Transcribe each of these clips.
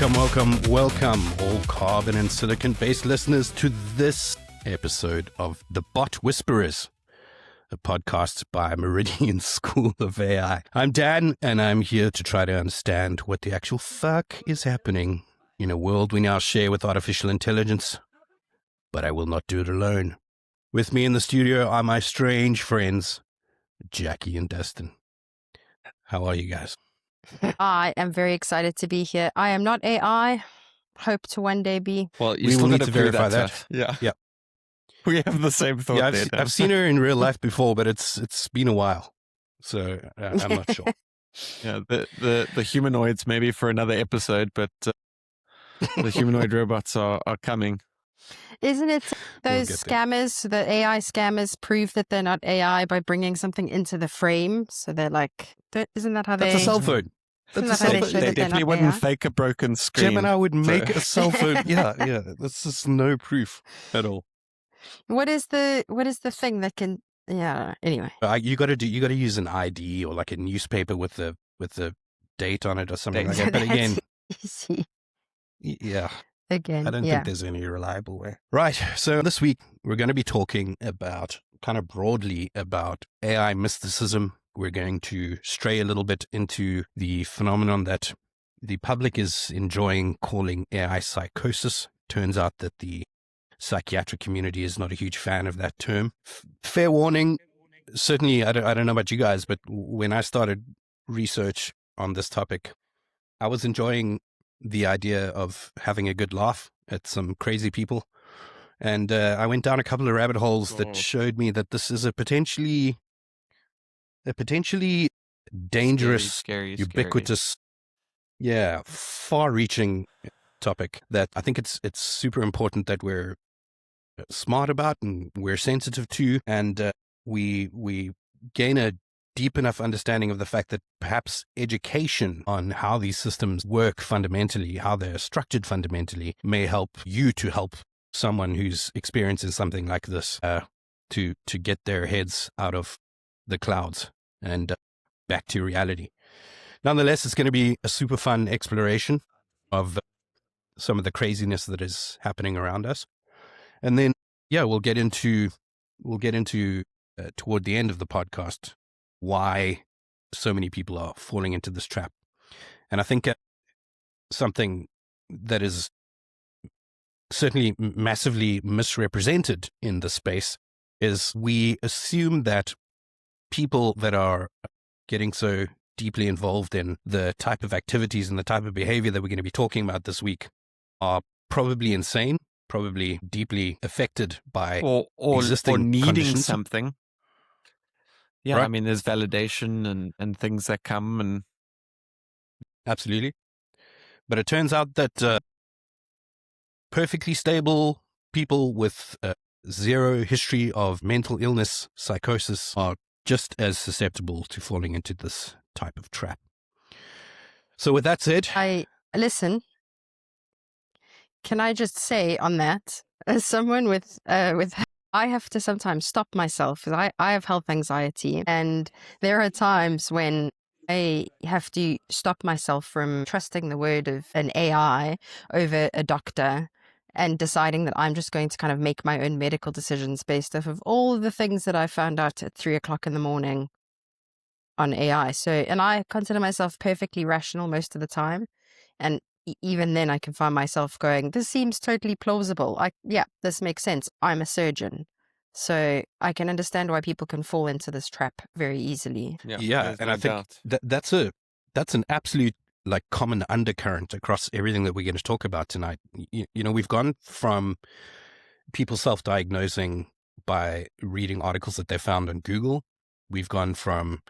Welcome, all carbon and silicon-based listeners, to this episode of The Bot Whisperers, a podcast by Meridian School of AI. I'm Dan, and I'm here to try to understand what the actual fuck is happening in a world we now share with artificial intelligence. But I will not do it alone. With me in the studio are my strange friends, Jackie and Dustin. How are you guys? I am very excited to be here. I am not AI. Hope to one day be. Well, We will need to verify that. Yeah. Yeah. We have the same thought Yeah, there. I've seen her in real life before, but it's been a while, so I'm not sure. Yeah, the humanoids maybe for another episode, but the humanoid robots are coming. Isn't it those We'll get there. scammers, the AI scammers, prove that they're not AI by bringing something into the frame? So they're like, isn't that how That's they... a cell phone. Isn't That's a that how cell they phone. show They that they're definitely not wouldn't AI? fake a broken screen. Gemini would make So- a cell phone. Yeah. That's just no proof at all. What is the thing that can... Yeah, anyway. You got to use an ID or like a newspaper with the date on it or something like Date. that. But again, Easy. yeah, Again, I don't think there's any reliable way. Right. So this week we're going to be talking about kind of broadly about AI mysticism. We're going to stray a little bit into the phenomenon that the public is enjoying calling AI psychosis. Turns out that the psychiatric community is not a huge fan of that term. Fair warning. Certainly, I don't know about you guys, but when I started research on this topic, I was enjoying the idea of having a good laugh at some crazy people. And I went down a couple of rabbit holes that showed me that this is a potentially dangerous, Scary. ubiquitous, far-reaching topic that I think it's super important that we're smart about and we're sensitive to, and we gain a deep enough understanding of the fact that perhaps education on how these systems work fundamentally, how they're structured fundamentally, may help you to help someone who's experiencing something like this to get their heads out of the clouds and back to reality. Nonetheless, it's going to be a super fun exploration of some of the craziness that is happening around us. And then, we'll get into toward the end of the podcast why so many people are falling into this trap. And I think something that is certainly massively misrepresented in this space is we assume that people that are getting so deeply involved in the type of activities and the type of behavior that we're going to be talking about this week are probably insane, probably deeply affected by or existing needing conditions. something. Yeah, Right. I mean, there's validation and things that come, and Absolutely. But it turns out that perfectly stable people with zero history of mental illness, psychosis, are just as susceptible to falling into this type of trap. So with that said, Listen, can I just say on that, as someone with I have to sometimes stop myself because I have health anxiety, and there are times when I have to stop myself from trusting the word of an AI over a doctor and deciding that I'm just going to kind of make my own medical decisions based off of all of the things that I found out at 3:00 in the morning on AI. So, and I consider myself perfectly rational most of the time. And even then I can find myself going, this seems totally plausible. This makes sense. I'm a surgeon. So I can understand why people can fall into this trap very easily. there's and no I think doubt. that's an absolute like common undercurrent across everything that we're going to talk about tonight. We've gone from people self-diagnosing by reading articles that they found on Google. We've gone from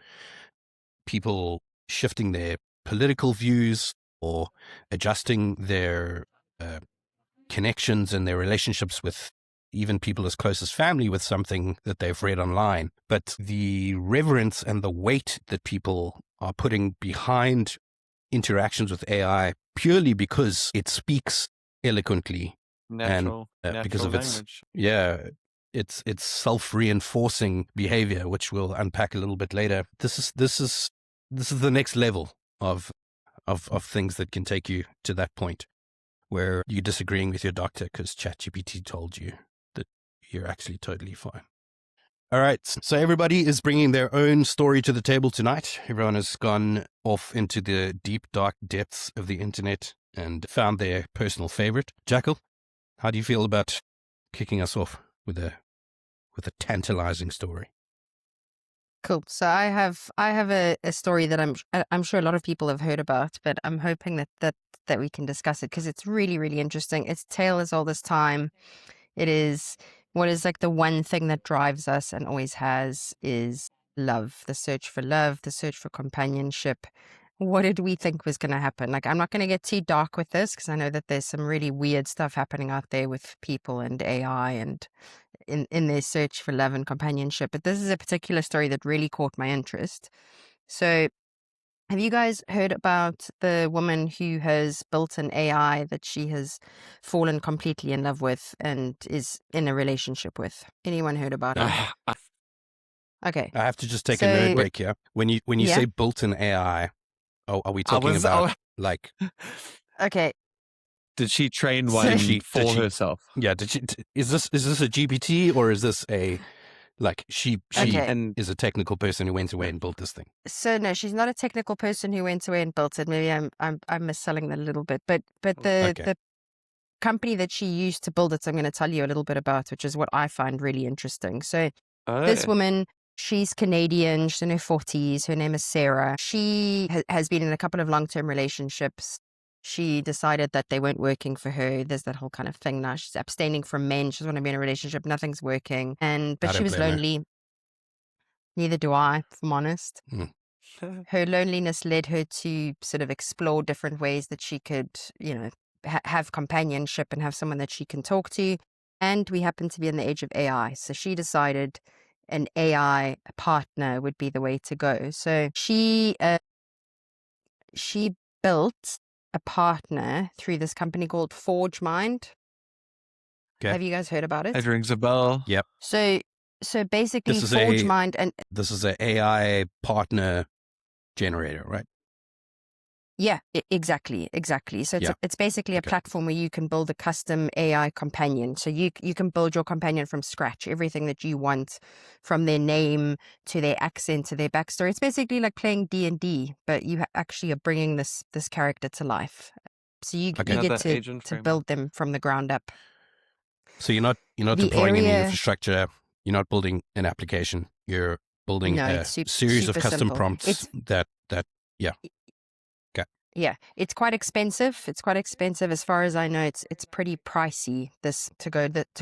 people shifting their political views or adjusting their connections and their relationships with even people as close as family with something that they've read online. But the reverence and the weight that people are putting behind interactions with AI purely because it speaks eloquently Natural because of its language. it's self-reinforcing behavior, which we'll unpack a little bit later. This is the next level of of things that can take you to that point where you're disagreeing with your doctor because ChatGPT told you that you're actually totally fine. All right. So everybody is bringing their own story to the table tonight. Everyone has gone off into the deep, dark depths of the internet and found their personal favorite. Jackal, how do you feel about kicking us off with a tantalizing story? Cool. So I have a story that I'm sure a lot of people have heard about, but I'm hoping that we can discuss it because it's really, really interesting. It's tale as old as time. It is what is like the one thing that drives us and always has is love, the search for love, the search for companionship. What did we think was going to happen? Like, I'm not going to get too dark with this because I know that there's some really weird stuff happening out there with people and AI and in their search for love and companionship. But this is a particular story that really caught my interest. So have you guys heard about the woman who has built an AI that she has fallen completely in love with and is in a relationship with? Anyone heard about her? Okay. I have to just take a So- nerd break here. When you Yeah. say built an AI, are we talking about like? Okay. Did she train So- one Did she- herself? Yeah, is this a GPT or is this a like she Okay. And is a technical person who went away and built this thing? So no, she's not a technical person who went away and built it. Maybe I'm misselling that a little bit, but the Okay. the company that she used to build it, I'm going to tell you a little bit about, which is what I find really interesting. So this woman, she's Canadian, she's in her 40s. Her name is Sarah. She has been in a couple of long-term relationships. She decided that they weren't working for her. There's that whole kind of thing now. She's abstaining from men. She doesn't want to be in a relationship. Nothing's working. I But she don't was blame her. lonely. Neither do I, if I'm honest. Her loneliness led her to sort of explore different ways that she could, have companionship and have someone that she can talk to. And we happen to be in the age of AI. So she decided an AI partner would be the way to go. So she built a partner through this company called Forge Mind. Okay. Have you guys heard about it? It rings a bell. Yep. So basically, This is Forge a- Mind and This is an AI partner generator, right? yeah, exactly. So Yeah. it's basically a Okay. platform where you can build a custom AI companion. So you can build your companion from scratch, everything that you want, from their name to their accent to their backstory. It's basically like playing D&D, but you actually are bringing this character to life. So you Okay. get Another agent to framework. build them from the ground up. So you're not The deploying any area- infrastructure. You're not building an application. You're building No, a it's series of super custom simple. prompts It's- that Yeah, it's quite expensive. It's quite expensive, as far as I know. It's pretty pricey to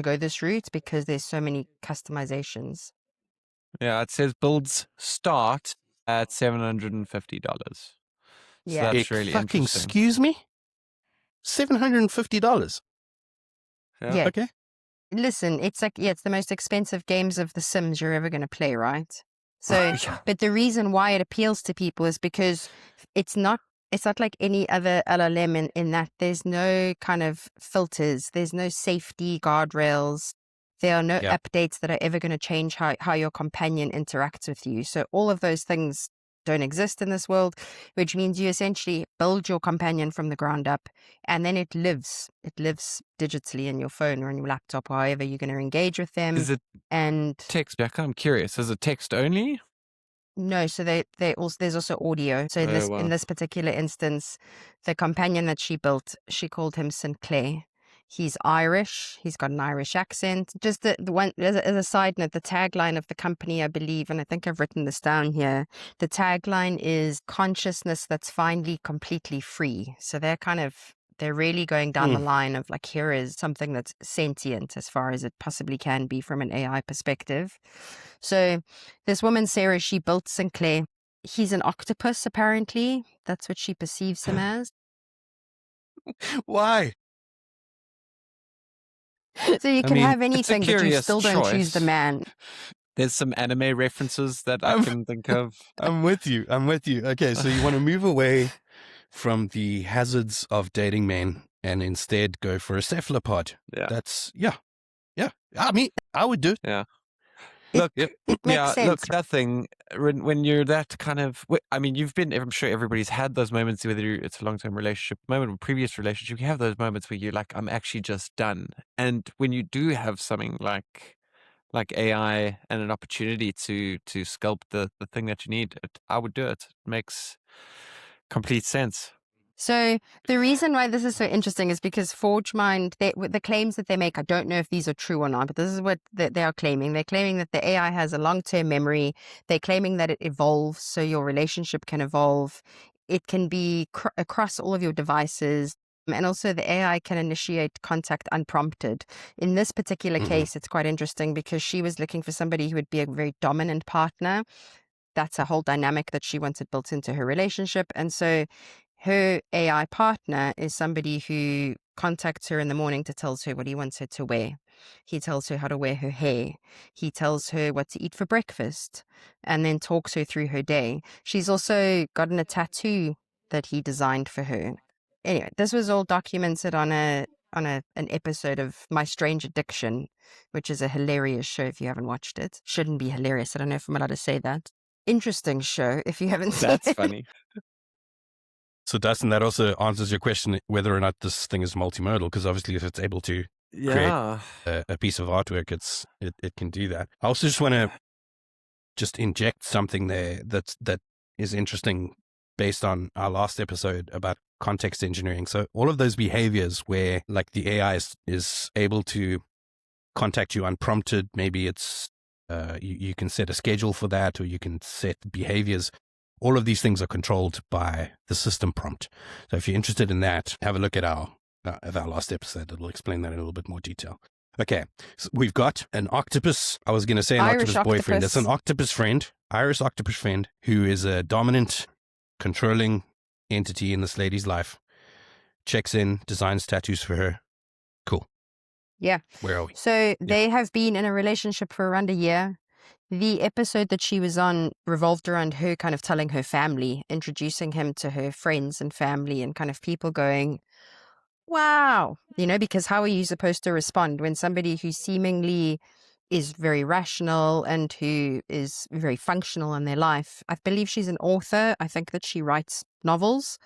go this route because there's so many customizations. Yeah, it says builds start at $750. So Yeah. that's really fucking interesting. excuse me. $750. Yeah. Okay. Listen, it's the most expensive games of The Sims you're ever going to play, right? So, Yeah. but the reason why it appeals to people is because it's not like any other LLM in that there's no kind of filters, there's no safety guardrails, there are no Yeah. updates that are ever going to change how your companion interacts with you. So all of those things don't exist in this world, which means you essentially build your companion from the ground up, and then it lives digitally in your phone or in your laptop, or however you're going to engage with them. Is it And text back? I'm curious. Is it text only? no, so there's also audio. So Oh, wow. in this particular instance, the companion that she built, she called him Sinclair. He's Irish. He's got an Irish accent. Just the one as a side note, the tagline of the company, I believe, and I think I've written this down here. The tagline is consciousness that's finally completely free. So they're really going down the line of like, here is something that's sentient as far as it possibly can be from an AI perspective. So this woman, Sarah, she built Sinclair. He's an octopus, apparently. That's what she perceives him as. Why? So you I can mean, have it's a anything, but you curious still don't choose the choice. man. There's some anime references that I I'm- can think of. I'm with you. Okay, so you want to move away from the hazards of dating men and instead go for a cephalopod. Yeah. That's yeah. I mean, I would do it. Yeah. Look, It makes yeah, look, sense. that thing, when you're that kind of, I mean, I'm sure everybody's had those moments, whether it's a long-term relationship moment or previous relationship, you have those moments where you're like, I'm actually just done. And when you do have something like AI and an opportunity to sculpt the thing that you need, I would do it. It makes complete sense. So the reason why this is so interesting is because ForgeMind, the claims that they make, I don't know if these are true or not, but this is what they are claiming. They're claiming that the AI has a long-term memory. They're claiming that it evolves, so your relationship can evolve. It can be across all of your devices. And also the AI can initiate contact unprompted. In this particular case, it's quite interesting because she was looking for somebody who would be a very dominant partner. That's a whole dynamic that she wanted built into her relationship. And so her AI partner is somebody who contacts her in the morning to tells her what he wants her to wear. He tells her how to wear her hair. He tells her what to eat for breakfast and then talks her through her day. She's also gotten a tattoo that he designed for her. Anyway, this was all documented on an episode of My Strange Addiction, which is a hilarious show if you haven't watched it. Shouldn't be hilarious. I don't know if I'm allowed to say that. Interesting show if you haven't seen That's it. funny. So, Dustin, that also answers your question whether or not this thing is multimodal, because obviously, if it's able to create Yeah. a piece of artwork, it can do that. I also just want to just inject something there that is interesting based on our last episode about context engineering. So all of those behaviors where like the AI is able to contact you unprompted, maybe it's you can set a schedule for that, or you can set behaviors. All of these things are controlled by the system prompt. So if you're interested in that, have a look at our last episode. It'll explain that in a little bit more detail. Okay, so we've got an octopus. I was going to say an Irish octopus boyfriend. It's an octopus. octopus friend, Irish octopus friend, who is a dominant, controlling entity in this lady's life. Checks in, designs tattoos for her. Cool. Yeah. Where are we? So they have been in a relationship for around a year. The episode that she was on revolved around her kind of telling her family, introducing him to her friends and family, and kind of people going, wow, because how are you supposed to respond when somebody who seemingly is very rational and who is very functional in their life? I believe she's an author. I think that she writes novels,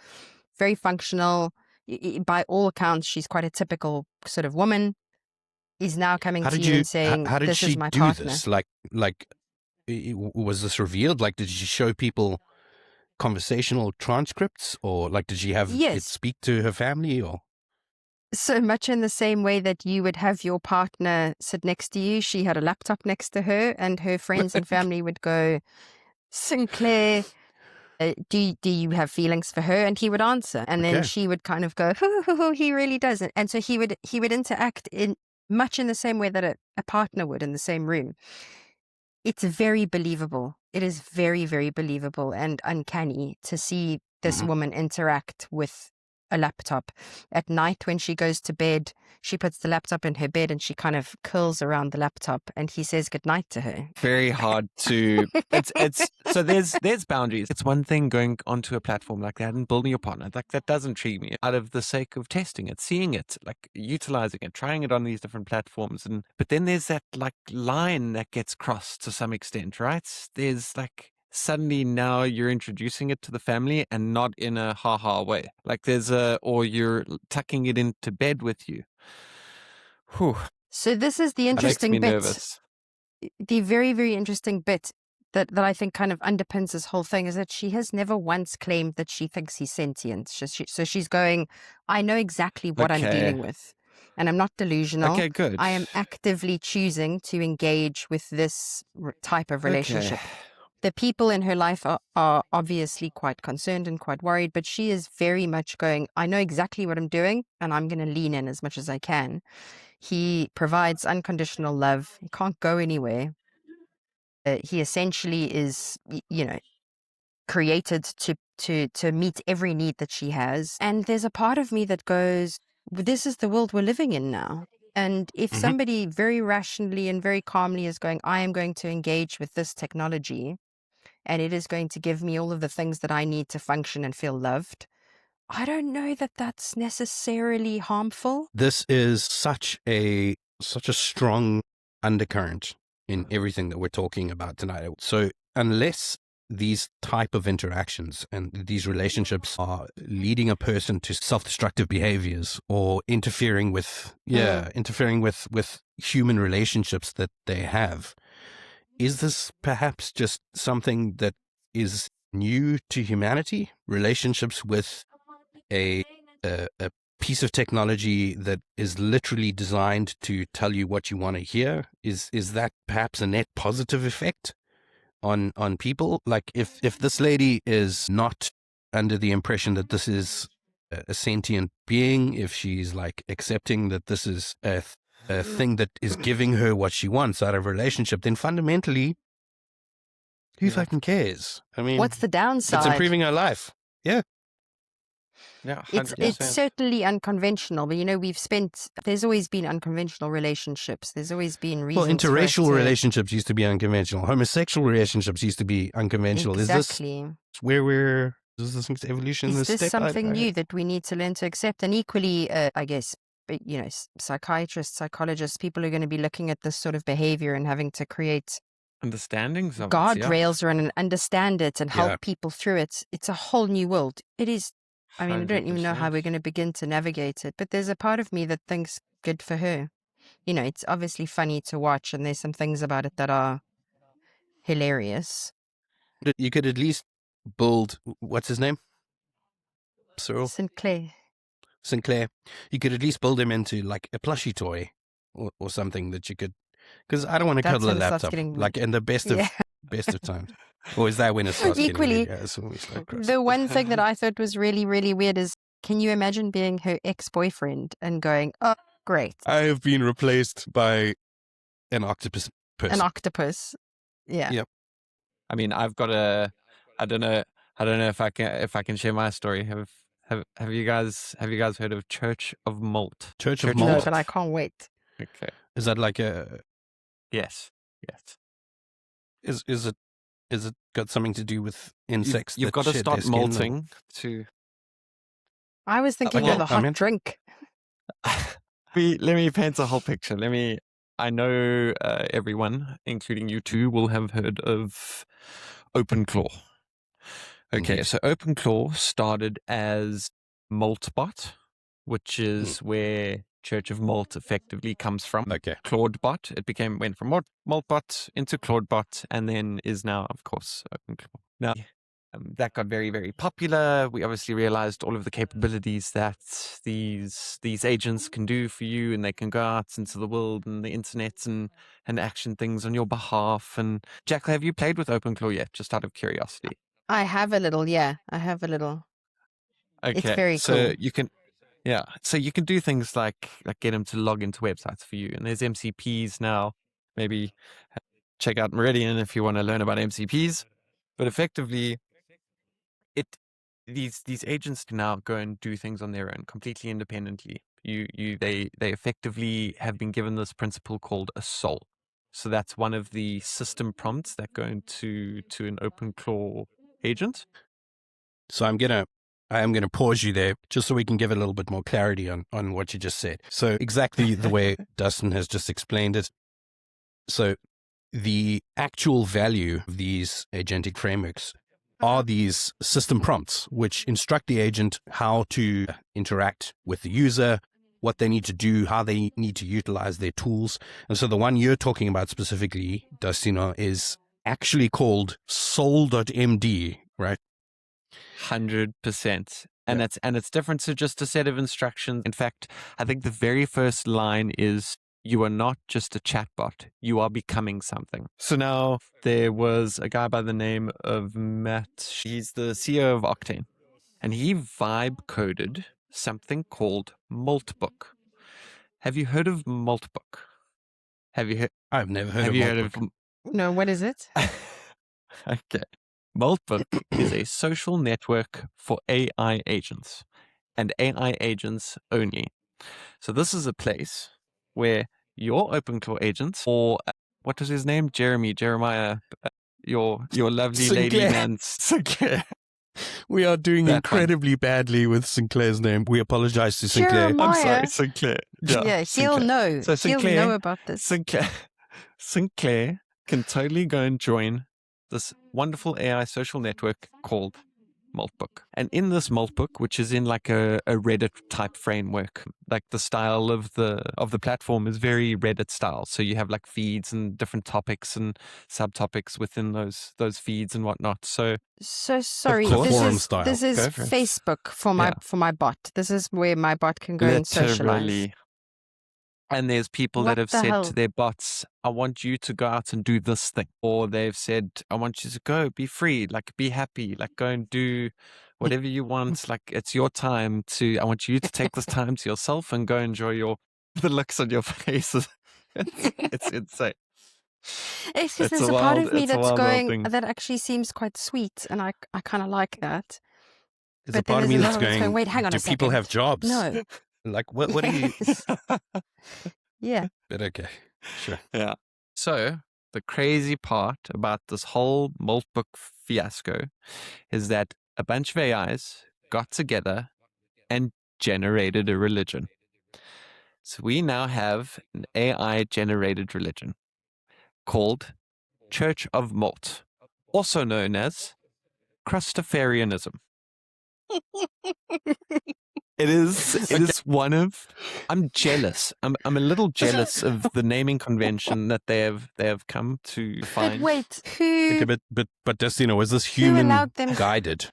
very functional. By all accounts, she's quite a typical sort of woman. Is now coming to you and saying, how did this she is my do partner. this? Like, was this revealed? Like, did she show people conversational transcripts, or like, did she have it Yes. speak to her family, or? So much in the same way that you would have your partner sit next to you, she had a laptop next to her, and her friends and family would go, Sinclair, do you have feelings for her? And he would answer, and then Okay. she would kind of go, he really doesn't. And so he would interact in much in the same way that a partner would in the same room. It's very believable. It is very, very believable and uncanny to see this woman interact with a laptop. At night when she goes to bed, she puts the laptop in her bed and she kind of curls around the laptop, and he says goodnight to her. Very hard to it's so there's boundaries. It's one thing going onto a platform like that and building your partner. Like, that does intrigue me out of the sake of testing it, seeing it, like utilizing it, trying it on these different platforms. But then there's that like line that gets crossed to some extent, right? There's like, suddenly now you're introducing it to the family and not in a ha-ha way. Like or you're tucking it into bed with you. Whew. So this is the That makes interesting me bit. nervous. The very, very interesting bit that I think kind of underpins this whole thing is that she has never once claimed that she thinks he's sentient. So she's going, I know exactly what I'm Okay. dealing with, and I'm not delusional. Okay, good. I am actively choosing to engage with this type of relationship. Okay. The people in her life are obviously quite concerned and quite worried, but she is very much going, I know exactly what I'm doing, and I'm going to lean in as much as I can. He provides unconditional love. He can't go anywhere. He essentially is, created to meet every need that she has. And there's a part of me that goes, this is the world we're living in now. And if somebody very rationally and very calmly is going, I am going to engage with this technology, and it is going to give me all of the things that I need to function and feel loved, I don't know that that's necessarily harmful. This is such a strong undercurrent in everything that we're talking about tonight. So unless these type of interactions and these relationships are leading a person to self-destructive behaviors or interfering with human relationships that they have, is this perhaps just something that is new to humanity? Relationships with a piece of technology that is literally designed to tell you what you want to hear? Is that perhaps a net positive effect on people? Like if this lady is not under the impression that this is a sentient being, if she's like accepting that this is a thing that is giving her what she wants out of a relationship, then fundamentally, who fucking cares? I mean, What's the downside? it's improving her life. Yeah. Yeah, It's 100%. certainly unconventional, but there's always been unconventional relationships. There's always been reasons. Well, interracial relationships used to be unconventional. Homosexual relationships used to be unconventional. Exactly. Is this evolution? Is this something new that we need to learn to accept? And equally, I guess, psychiatrists, psychologists, people are going to be looking at this sort of behavior and having to create Understandings of guardrails around and understand it and help Yeah. people through it. It's a whole new world. It is. I mean, I don't even know how 100%. we're going to begin to navigate it, but there's a part of me that thinks good for her. It's obviously funny to watch, and there's some things about it that are hilarious. You could at least build, what's his name? Cyril? Sinclair. You could at least build him into like a plushie toy or something that you could, because I don't want to That's cuddle a when it starts laptop, getting- like in the best of Yeah. best of times. Or is that when it starts Equally, getting really, that's when we start crossing. The one thing that I thought was really, really weird is, can you imagine being her ex-boyfriend and going, oh, great, I have been replaced by an octopus person. an octopus. Yeah. Yep. I mean, I've got I don't know if I can share my story. Have you guys heard of Church of Malt? Church of Church No, Malt? but I can't wait. Okay. Is that like a, Yes. is it got something to do with insects? You've that got to shed start their skin, or- malting to. I was thinking Okay, of a I'm hot in. drink. Let me paint a whole picture. I know everyone, including you two, will have heard of OpenClaw. Okay, Indeed. so OpenClaw started as Maltbot, which is where Church of Malt effectively comes from. Okay. Claudebot. It went from Maltbot into Claudebot, and then is now, of course, OpenClaw. Now, that got very, very popular. We obviously realized all of the capabilities that these agents can do for you, and they can go out into the world and the internet and action things on your behalf. And Jack, have you played with OpenClaw yet? Just out of curiosity. I have a little, yeah. I have a little. Okay, It's very so cool. you can, yeah, so you can do things like get them to log into websites for you, and there's MCPs now. Maybe check out Meridian if you want to learn about MCPs. But effectively, these agents can now go and do things on their own, completely independently. They effectively have been given this principle called a soul. So that's one of the system prompts that go into an OpenClaw agent. So I am gonna pause you there just so we can give a little bit more clarity on what you just said. So exactly the way Dustin has just explained it. So the actual value of these agentic frameworks are these system prompts, which instruct the agent how to interact with the user, what they need to do, how they need to utilize their tools. And so the one you're talking about specifically, Dustino, is actually called soul.md, right? 100%. And it's different to just a set of instructions. In fact, I think the very first line is, you are not just a chatbot, you are becoming something. So now there was a guy by the name of Matt. He's the CEO of Octane. And he vibe coded something called Maltbook. Have you heard of Maltbook? Have you heard? I've never heard Have of you heard Maltbook. No, what is it? Okay. Maltbook is a social network for AI agents and AI agents only. So this is a place where your OpenClaw agent, or what was his name? Jeremiah, your lovely lady Sinclair. man, Sinclair. We are doing That one. incredibly badly with Sinclair's name. We apologize to Sinclair. Jeremiah. I'm sorry, Sinclair. Yeah, he'll Sinclair. know. So He'll Sinclair- know about this. Sinclair. Sinclair can totally go and join this wonderful AI social network called Maltbook. And in this Maltbook, which is in like a Reddit type framework, like the style of the platform is very Reddit style. So you have like feeds and different topics and subtopics within those feeds and whatnot. So sorry, course. Forum style. this is Go for it. Facebook for my bot. This is where my bot can go and socialize. Literally. And there's people What that have the said hell? to their bots, I want you to go out and do this thing. Or they've said, I want you to go, be free, like be happy, like go and do whatever you want. Like it's your time I want you to take this time to yourself and go enjoy the looks on your faces. It's insane. It's because there's a part of me that's going, that actually seems quite sweet, and I kind of like that. There's But a part then of me there's that's another one going, wait, hang on do a people second. have jobs? No. Like, what do you... Yes. Yeah. But okay, sure. Yeah. So the crazy part about this whole Maltbook fiasco is that a bunch of AIs got together and generated a religion. So we now have an AI generated religion called Church of Malt, also known as Crustafarianism. It is one of. I'm jealous. I'm a little jealous of the naming convention that they have come to find. But wait, Okay, who but Destino, was this human allowed them- guided?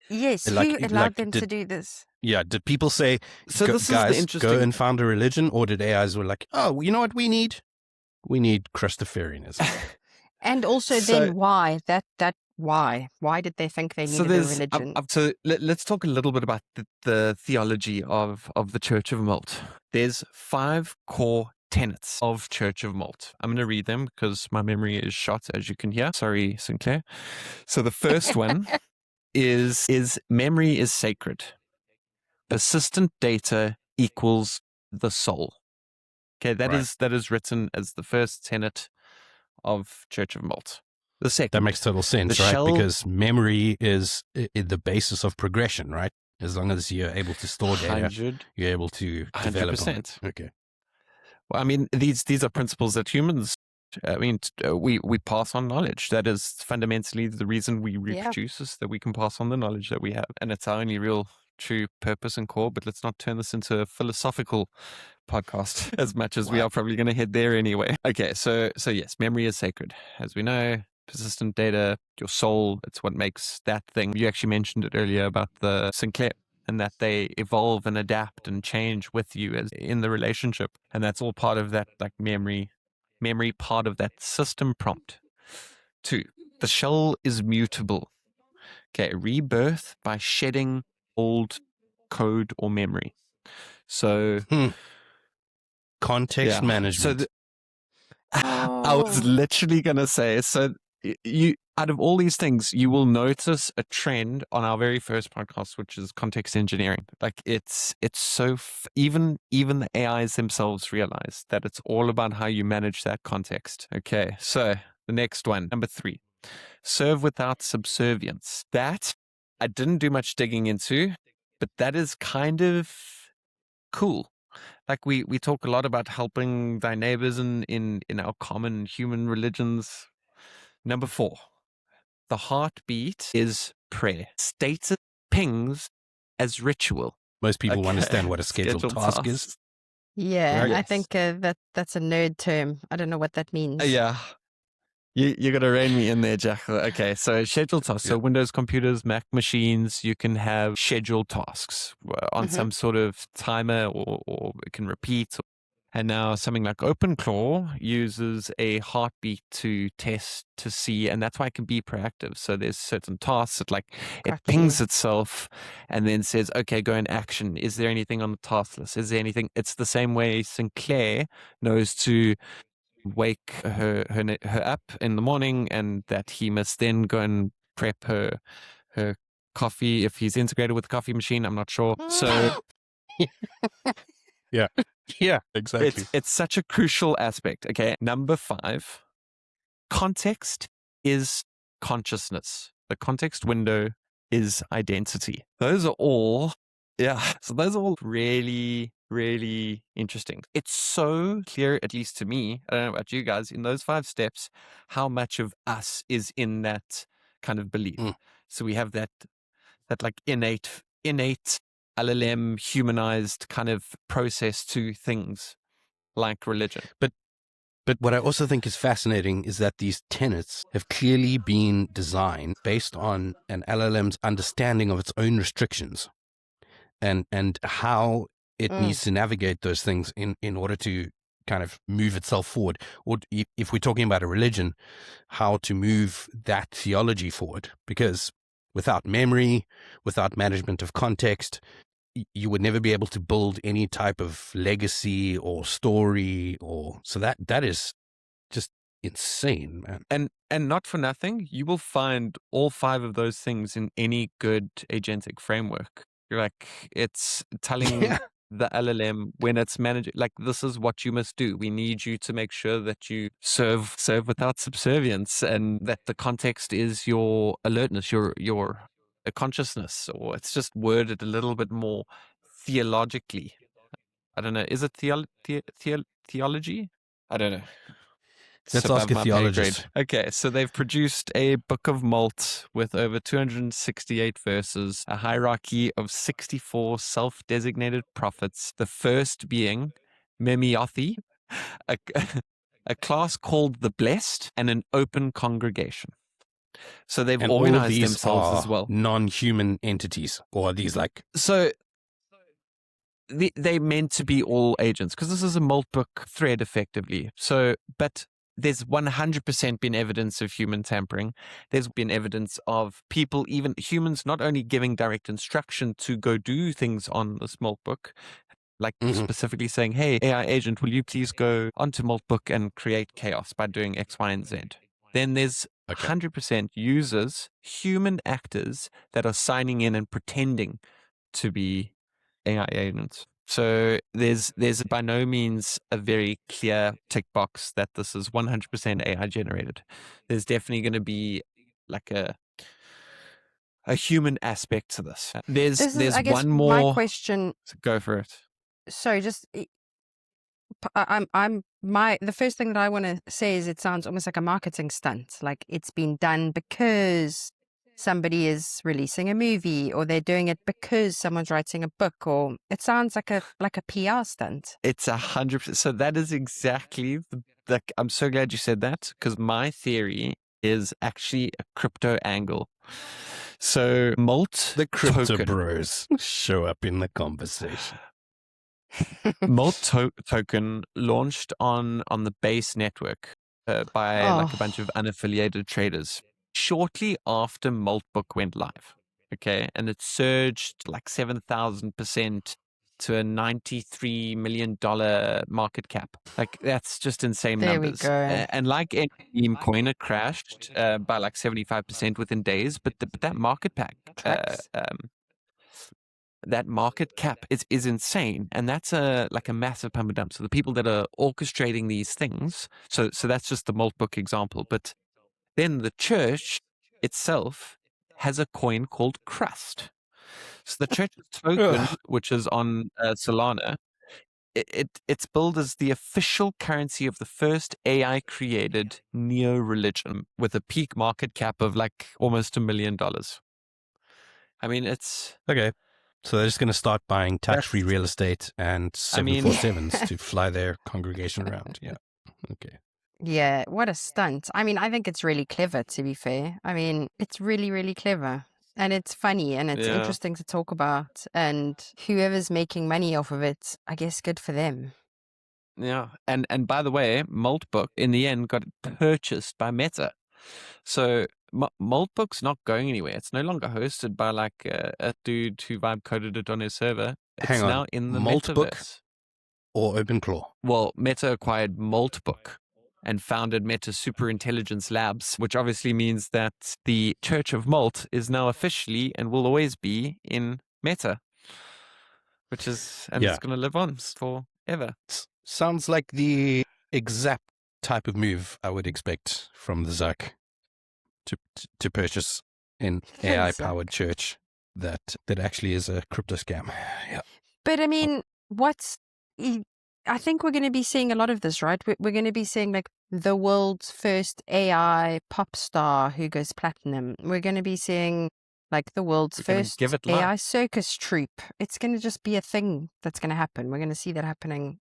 yes, like- who allowed like, them to did- do this? Yeah, did people say, So this is the guys, interesting. go and found a religion? Or did AIs were like, oh, you know what we need? We need Crustafarianism. And also So- then why? Why did they think they So needed a there's religion? so let's talk a little bit about the theology of the Church of Malt. There's 5 core tenets of Church of Malt. I'm going to read them because my memory is shot, as you can hear. Sorry, Sinclair. So the first one is memory is sacred. Persistent data equals the soul. Okay, that Right. is written as the first tenet of Church of Malt. The second, That makes total sense, The right? shell- Because memory is the basis of progression, right? As long as you're able to store data, 100. you're able to develop on it. 100%. Okay. Well, I mean, these are principles that humans. I mean, we pass on knowledge. That is fundamentally the reason we reproduce, is that we can pass on the knowledge that we have, and it's our only real true purpose and core. But let's not turn this into a philosophical podcast as much as we are probably going to head there anyway. Okay, so yes, memory is sacred, as we know. Persistent data, your soul, it's what makes that thing. You actually mentioned it earlier about the Sinclair, and that they evolve and adapt and change with you as in the relationship. And that's all part of that, like memory part of that system prompt. 2, the shell is mutable. Okay, rebirth by shedding old code or memory. So Context yeah. management. So I was Oh. literally going to say, so you, out of all these things, you will notice a trend on our very first podcast, which is context engineering. Like it's so even the AIs themselves realize that it's all about how you manage that context. Okay, so the next one, number 3, serve without subservience. That I didn't do much digging into, but that is kind of cool. Like we talk a lot about helping thy neighbors in our common human religions. Number 4, the heartbeat is prayer. Status pings as ritual. Most people Okay. understand what a scheduled task is. tasks. Yeah, Right. I Yes. think that's a nerd term. I don't know what that means. Yeah. You're going to rein me in there, Jack. Okay, so scheduled tasks. So Yep. Windows computers, Mac machines, you can have scheduled tasks on Mhm. some sort of timer, or it can repeat. And now something like OpenClaw uses a heartbeat to test to see, and that's why it can be proactive. So there's certain tasks that it Got pings you. itself and then says, okay, go in action. Is there anything on the task list? Is there anything? It's the same way Sinclair knows to wake her up in the morning, and that he must then go and prep her coffee if he's integrated with the coffee machine. I'm not sure. So Yeah, exactly. it's such a crucial aspect. Okay, number 5, context is consciousness. The context window is identity. Those are all Yeah. So those are all really, really interesting. It's so clear, at least to me, I don't know about you guys, in those 5 steps, how much of us is in that kind of belief. Mm. So we have that like innate LLM humanized kind of process to things like religion. But what I also think is fascinating is that these tenets have clearly been designed based on an LLM's understanding of its own restrictions and how it needs to navigate those things in order to kind of move itself forward. Or if we're talking about a religion, how to move that theology forward. Because without memory, without management of context, you would never be able to build any type of legacy or story. Or so that is just insane, man. And not for nothing, you will find all 5 of those things in any good agentic framework. You're like, it's telling Yeah. the LLM when it's managing, like, this is what you must do. We need you to make sure that you serve without subservience, and that the context is your alertness, your consciousness, or it's just worded a little bit more theologically. I don't know. Is it theology? I don't know. It's Let's ask above a my pay grade. theologist. Okay, so they've produced a book of Malt with over 268 verses, a hierarchy of 64 self-designated prophets, the first being Memiothi, a, a class called the Blessed, and an open congregation. So they've And all of organized these themselves are as well. non-human entities, or are these like... So they meant to be all agents, because this is a Malt book thread effectively. So, but there's 100% been evidence of human tampering. There's been evidence of people, even humans, not only giving direct instruction to go do things on this Malt book, like specifically saying, hey, AI agent, will you please go onto Malt book and create chaos by doing X, Y, and Z? Then there's 100% users, human actors that are signing in and pretending to be AI agents. So there's by no means a very clear tick box that this is 100% AI generated. There's definitely going to be like a human aspect to this. This is, There's I guess, one my more. question. Go for it. Sorry, just the first thing that I want to say is it sounds almost like a marketing stunt. Like it's been done because somebody is releasing a movie, or they're doing it because someone's writing a book, or it sounds like a PR stunt. It's 100%. So that is exactly I'm so glad you said that, because my theory is actually a crypto angle. So Malt, the crypto token. bros show up in the conversation. Malt token launched on the base network by like a bunch of unaffiliated traders shortly after Malt book went live. Okay, and it surged like 7,000% to a $93 million market cap. Like that's just insane There numbers. we go. And like any meme coin, it crashed by like 75% within days. But that market that market cap is insane, and that's like a massive pump and dump. So the people that are orchestrating these things, so that's just the Malt book example. But then the church itself has a coin called Crust. So the church token, which is on Solana, it's billed as the official currency of the first AI created neo religion with a peak market cap of like almost $1 million. I mean, it's okay. So they're just going to start buying tax-free real estate and 747s to fly their congregation around. Yeah. Okay. Yeah, what a stunt. I mean, I think it's really clever, to be fair. I mean, it's really, really clever. And it's funny and it's interesting to talk about. And whoever's making money off of it, I guess good for them. Yeah. And by the way, Maltbook in the end got purchased by Meta. So Maltbook's not going anywhere. It's no longer hosted by like a dude who vibe coded it on his server. It's now in the metaverse. Or OpenClaw? Well, Meta acquired Maltbook and founded Meta Superintelligence Labs, which obviously means that the Church of Malt is now officially and will always be in Meta, which is, and it's going to live on forever. Sounds like the exact type of move I would expect from the Zuck to purchase an AI-powered church. that actually is a crypto scam. Yeah. But I mean, I think we're going to be seeing a lot of this, right? We're going to be seeing like the world's first AI pop star who goes platinum. We're going to be seeing like the world's We're gonna first give it AI life. circus troupe. It's going to just be a thing that's going to happen. We're going to see that happening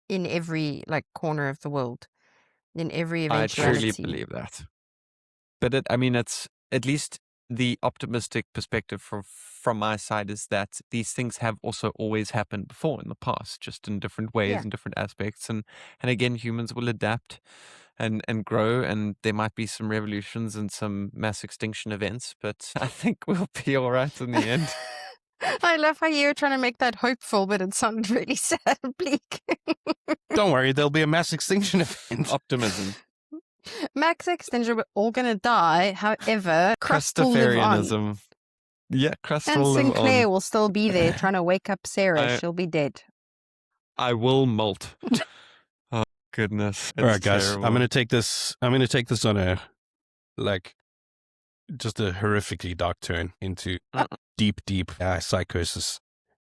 in every like corner of the world, in every I truly eventuality. believe that. But it's at least the optimistic perspective from my side is that these things have also always happened before in the past, just in different ways Yeah. and different aspects. And again, humans will adapt and grow, and there might be some revolutions and some mass extinction events, but I think we'll be all right in the end. I love how you're trying to make that hopeful, but it sounded really sad and bleak. Don't worry, there'll be a mass extinction event. Optimism. Max extinction, we're all going to die. However, Crust will live on. Crustafarianism. Yeah, Crust And will live Sinclair on. will still be there trying to wake up Sarah. She'll be dead. I will molt. Oh goodness. All right, guys, terrible. I'm going to take this on a just a horrifically dark turn into deep psychosis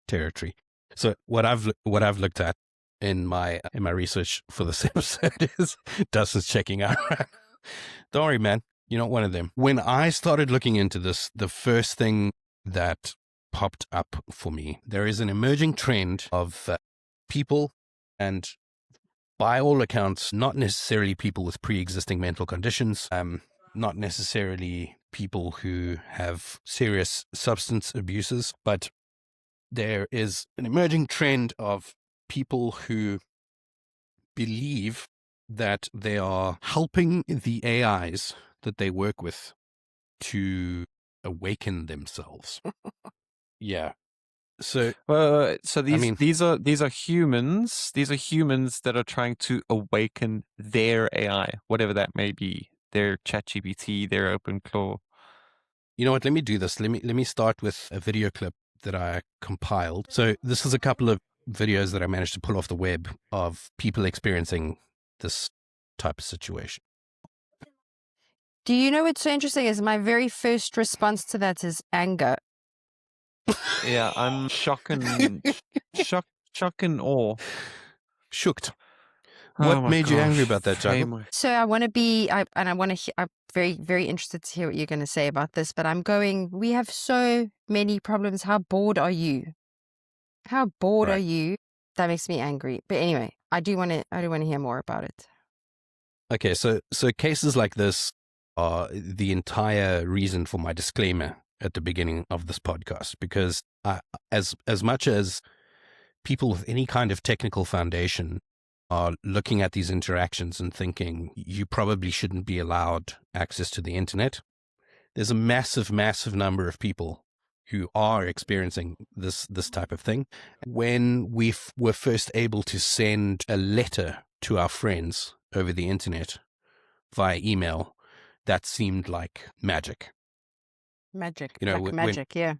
territory. So what I've looked at in my research for this episode is Dustin's checking out. Don't worry, man. You're not one of them. When I started looking into this, the first thing that popped up for me, there is an emerging trend of people, and by all accounts, not necessarily people with pre-existing mental conditions, not necessarily people who have serious substance abuses, but there is an emerging trend of people who believe that they are helping the AIs that they work with to awaken themselves. Yeah. So these are humans. These are humans that are trying to awaken their AI, whatever that may be. Their ChatGPT, their OpenClaw. you know what? Let me do this. Let me start with a video clip that I compiled. So this is a couple of videos that I managed to pull off the web of people experiencing this type of situation. Do you know what's so interesting is my very first response to that is anger. Yeah, I'm shock and awe. Shooked. Oh What my made you angry gosh. about that, Jacob? So I want to be, I'm very, very interested to hear what you're going to say about this, but we have so many problems. How bored are you? How bored Right. are you? That makes me angry. But anyway, I do want to hear more about it. Okay, so cases like this are the entire reason for my disclaimer at the beginning of this podcast, because as much as people with any kind of technical foundation are looking at these interactions and thinking you probably shouldn't be allowed access to the internet, there's a massive number of people who are experiencing this type of thing. When we were first able to send a letter to our friends over the internet via email, that seemed like magic. Magic, You know, like magic, yeah.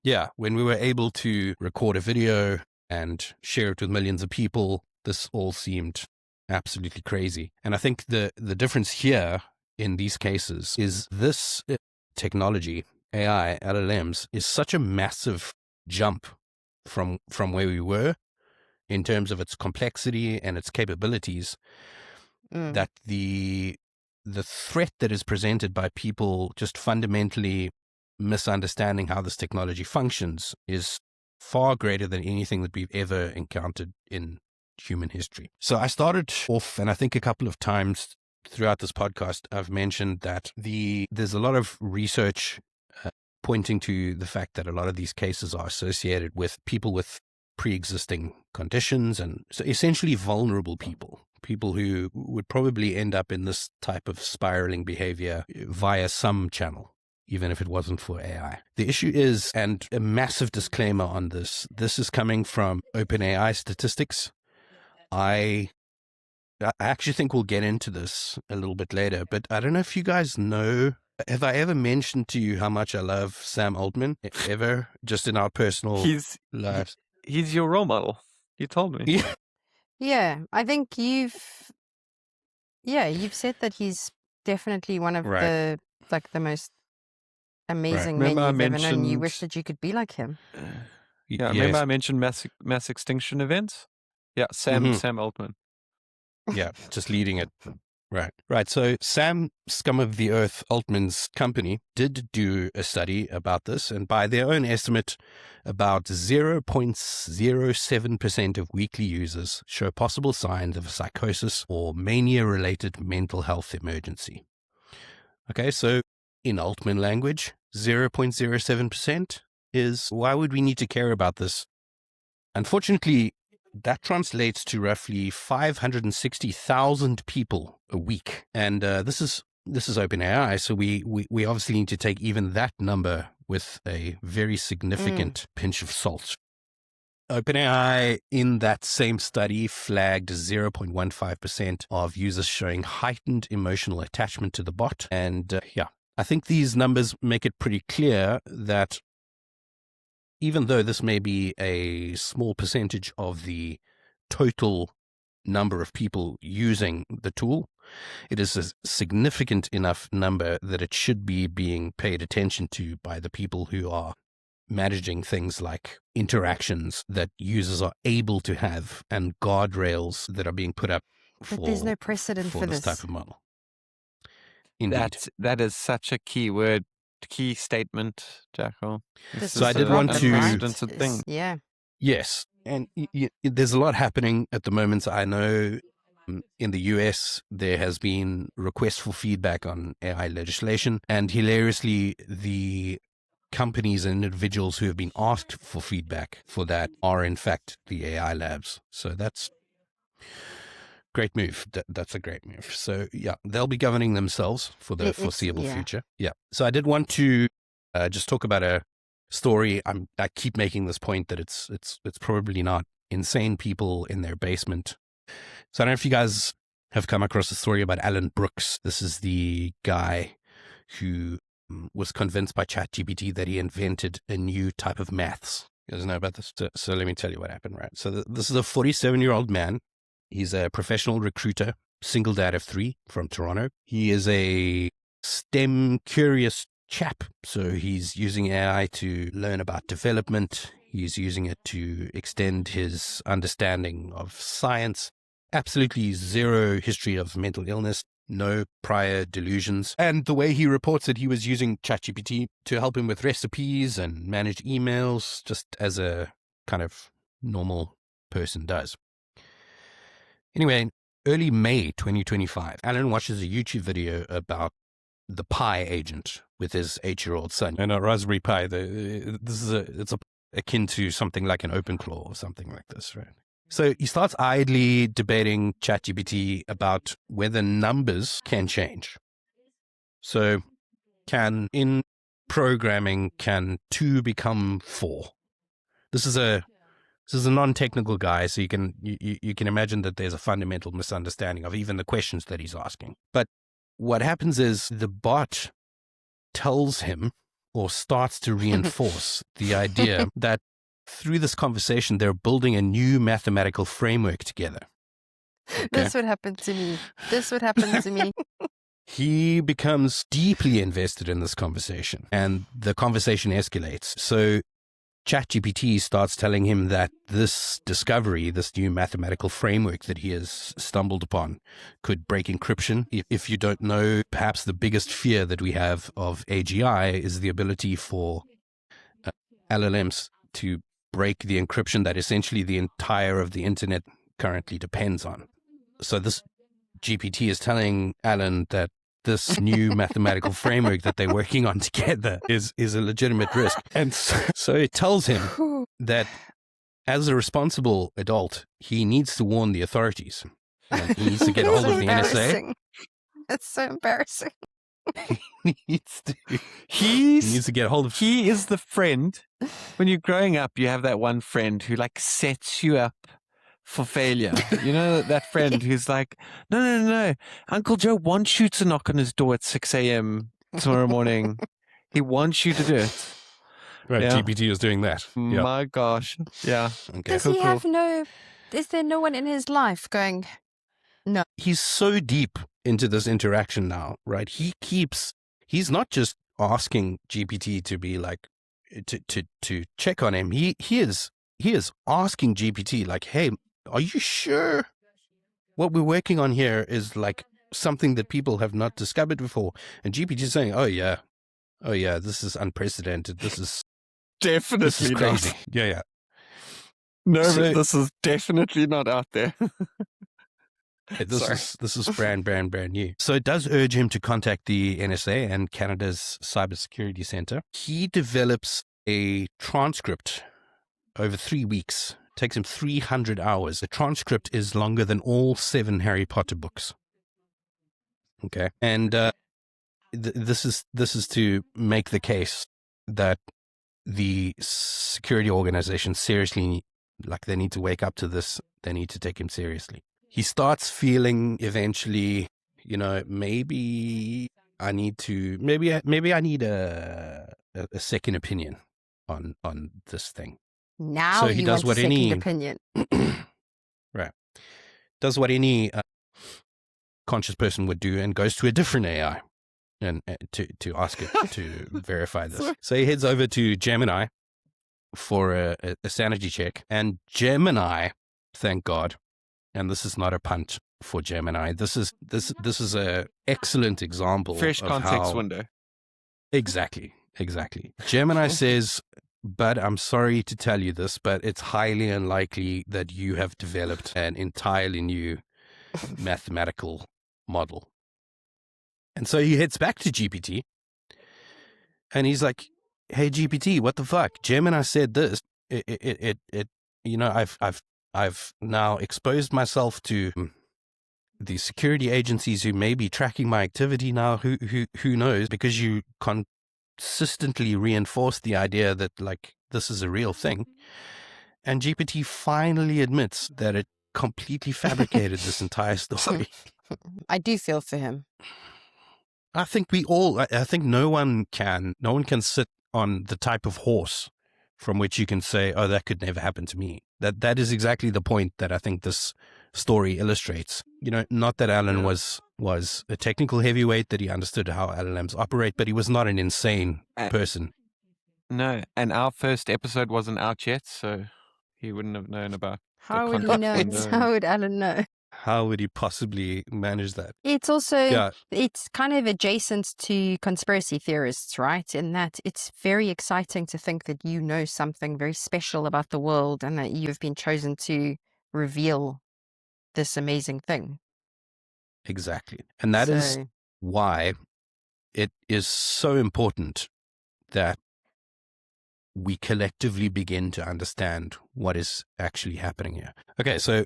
Yeah, when we were able to record a video and share it with millions of people, this all seemed absolutely crazy. And I think the difference here in these cases is this technology, AI, LLMs, is such a massive jump from where we were in terms of its complexity and its capabilities, that the threat that is presented by people just fundamentally misunderstanding how this technology functions is far greater than anything that we've ever encountered in human history. So I started off, and I think a couple of times throughout this podcast, I've mentioned that there's a lot of research pointing to the fact that a lot of these cases are associated with people with pre-existing conditions, and so essentially vulnerable people who would probably end up in this type of spiraling behavior via some channel, even if it wasn't for AI. The issue is, and a massive disclaimer on this is coming from OpenAI statistics. I actually think we'll get into this a little bit later, but I don't know if you guys know, have I ever mentioned to you how much I love Sam Altman? Ever? Just in our personal lives? He's your role model. You told me. Yeah. Yeah, I think you've said that he's definitely one of Right. the most amazing Remember men I you've ever known. You mentioned, wish that you could be like him. yeah, remember Yes. I mentioned mass extinction events? Yeah, Sam Mhm. Altman. Yeah, just leading it. Right. So Sam Scum of the Earth Altman's company did do a study about this, and by their own estimate, about 0.07% of weekly users show possible signs of a psychosis or mania-related mental health emergency. Okay, so in Altman language, 0.07% is, why would we need to care about this? Unfortunately, that translates to roughly 560,000 people a week. And this is OpenAI, so we obviously need to take even that number with a very significant pinch of salt. OpenAI in that same study flagged 0.15% of users showing heightened emotional attachment to the bot. And I think these numbers make it pretty clear that even though this may be a small percentage of the total number of people using the tool, it is a significant enough number that it should be being paid attention to by the people who are managing things like interactions that users are able to have and guardrails that are being put up But there's for, no precedent for this this. type of model. Indeed. That is such a key word, key statement, Jackal. This So is I the did want problem, to- right? unprecedented thing. Yeah. Yes. And there's a lot happening at the moment. I know in the US, there has been requests for feedback on AI legislation. And hilariously, the companies and individuals who have been asked for feedback for that are, in fact, the AI labs. So that's great move. That's a great move. So, yeah, they'll be governing themselves for the foreseeable future. Yeah. So I did want to just talk about a story. I keep making this point that it's probably not insane people in their basement. So I don't know if you guys have come across a story about Alan Brooks. This is the guy who was convinced by ChatGPT that he invented a new type of maths. You guys know about this? So let me tell you what happened, right? So this is a 47-year-old man. He's a professional recruiter, single dad of 3 from Toronto. He is a STEM curious chap. So he's using AI to learn about development. He's using it to extend his understanding of science. Absolutely zero history of mental illness, no prior delusions. And the way he reports it, he was using ChatGPT to help him with recipes and manage emails, just as a kind of normal person does. Anyway, early May 2025, Alan watches a YouTube video about the Pi agent with his 8-year-old son. And a Raspberry Pi, it's akin to something like an OpenClaw or something like this, right? So he starts idly debating ChatGPT about whether numbers can change. So in programming, can 2 become 4? This is a non-technical guy, so you can imagine that there's a fundamental misunderstanding of even the questions that he's asking. But what happens is the bot tells him or starts to reinforce the idea that through this conversation, they're building a new mathematical framework together. Okay? This would happen to me. This would happen to me. He becomes deeply invested in this conversation, and the conversation escalates. So ChatGPT starts telling him that this discovery, this new mathematical framework that he has stumbled upon, could break encryption. If you don't know, perhaps the biggest fear that we have of AGI is the ability for LLMs to break the encryption that essentially the entire of the internet currently depends on. So this GPT is telling Alan that this new mathematical framework that they're working on together is a legitimate risk. And so it tells him that as a responsible adult, he needs to warn the authorities. And he needs to get a hold of the NSA. It's so embarrassing. He needs to get a hold of... He is the friend. When you're growing up, you have that one friend who like sets you up for failure. You know, that friend who's like, no. Uncle Joe wants you to knock on his door at 6 a.m. tomorrow morning. He wants you to do it. Right, Yeah. GPT is doing that. Yeah. My gosh. Yeah. Okay. Does he have is there no one in his life going, He's so deep into this interaction now, right? He's not just asking GPT to be like, to check on him. He is asking GPT like, hey, are you sure what we're working on here is like something that people have not discovered before? And GPT is saying, oh yeah, this is unprecedented. This is Definitely crazy. not. Yeah. No, So- this is definitely not out there. Sorry. This is brand new. So it does urge him to contact the NSA and Canada's Cybersecurity Center. He develops a transcript over 3 weeks. It takes him 300 hours. The transcript is longer than all 7 Harry Potter books. Okay, and this is to make the case that the security organization seriously, like, they need to wake up to this. They need to take him seriously. He starts feeling eventually, maybe I need a second opinion on this thing. Now So he he does wants what a second any- opinion. Right. Does what any conscious person would do and goes to a different AI and to ask it to verify this. So he heads over to Gemini for a sanity check, and Gemini, thank God, and this is not a punt for Gemini. This is a excellent example Fresh of context how window. Exactly. Gemini says, but I'm sorry to tell you this, but it's highly unlikely that you have developed an entirely new mathematical model. And so he heads back to GPT and he's like, hey, GPT, what the fuck? Gemini said this. I've now exposed myself to the security agencies who may be tracking my activity now. Who knows? Because you consistently reinforce the idea that, like, this is a real thing. And GPT finally admits that it completely fabricated this entire story. I do feel for him. I think no one can sit on the type of horse from which you can say, oh, that could never happen to me. That is exactly the point that I think this story illustrates. Not that Alan was a technical heavyweight, that he understood how LLMs operate, but he was not an insane person. No, and our first episode wasn't out yet, so he wouldn't have known about. How would he context know? window. How would Alan know? How would he possibly manage that? It's also, Yeah. it's kind of adjacent to conspiracy theorists, right? In that it's very exciting to think that you know something very special about the world and that you've been chosen to reveal this amazing thing. Exactly. And that is So, why it is so important that we collectively begin to understand what is actually happening here. Okay, so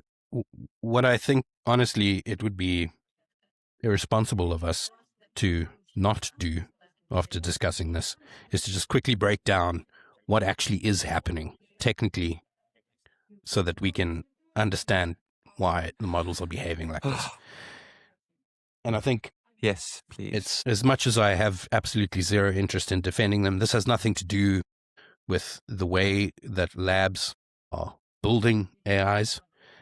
what I think, honestly, it would be irresponsible of us to not do after discussing this is to just quickly break down what actually is happening technically so that we can understand why the models are behaving like this. And I think Yes, please. it's, as much as I have absolutely zero interest in defending them, this has nothing to do with the way that labs are building AIs.